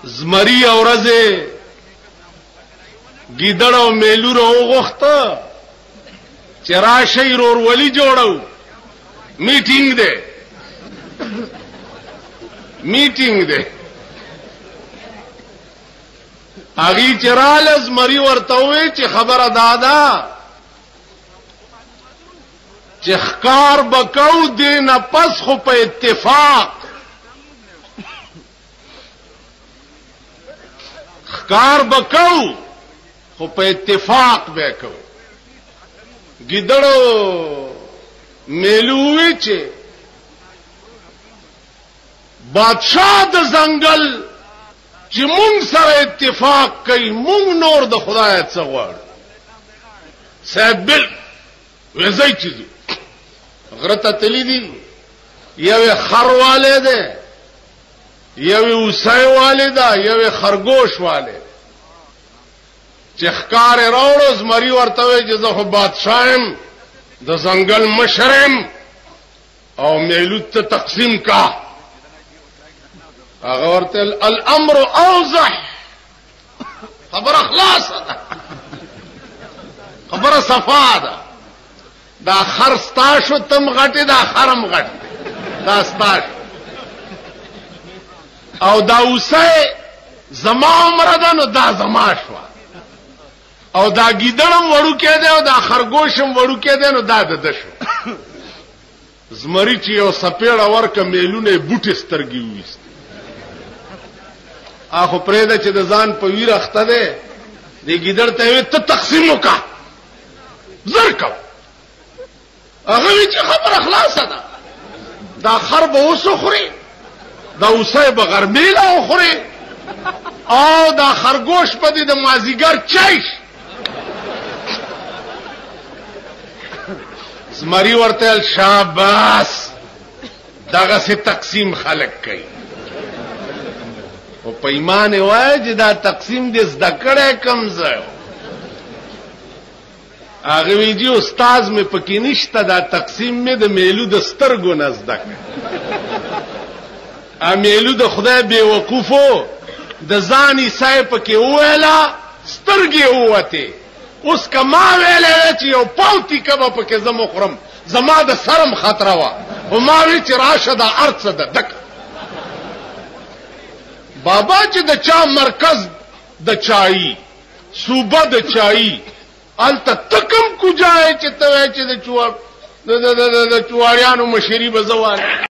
زمری اورزه ګیدړ او میلو راوغخته چې راشي رورولي جوړو میټینګ ده اغي چرال زمری ورته وي چې خبره دادا چې ښکار بکاو دینه پس خو په اتفاق ښکار بکاو خو په اتفاق وکاو ګیدړو میلووي چې بادشاہ د ځنګل چې مونږ سره اتفاق کوي مونږ نور د خدای څخه غواړو صاحب بل وځي چې غرته تلی دي یو خرواله ده یو وسای والده یو خرگوش والده چې ښکار راوړو زمری ورته وي چې زه خو بادشاہم د ځنګل مشرم او میلو ته تقسیم کا هغه ورته الامر اوضح خبر اخلاص ده خبر صفا ده دا خرستاشو تم غټي دا خرم غټ دا ستاش او دا وسه زما عمر ده نو دا زما شو او دا ګیدړم وړو کې ده او دا خرگوشم وړو کې ده نو دا د شو زمری چې یو سپېړه ورکه میلونه بوټي سترګي وېست اخو پرېده چې د ځان په ویر اخته ده دې ګیدړ ته ته تقسیم وکا زر کو هغه چې خبر اخلاص ده دا خر به وسو خوري دا وسه به غرمېلا وخوري او دا خرگوش په دې د مازیګر چایش زمری ورته شاباس دغه سي تقسیم خلق کوي او په ایمان وای چې دا تقسیم دې زده کړه کم ځای هغه ویجی استاد مې پکې نشته دا تقسیم مې د میلو د سترګو نزدک ا میلو د خدای بے وقوفو د ځاني سای پکې ویلا سترګې وته اوس کما ویلې چې یو پاوتی کبه پکې زمو خرم زما د سرم خطر وا او ما وی چې راشه د ارڅ د دک بابا چې د چا مرکز د چای صوبه د چای الته تکم کو جای چې ته چې د چوار د چواریانو مشری بزوال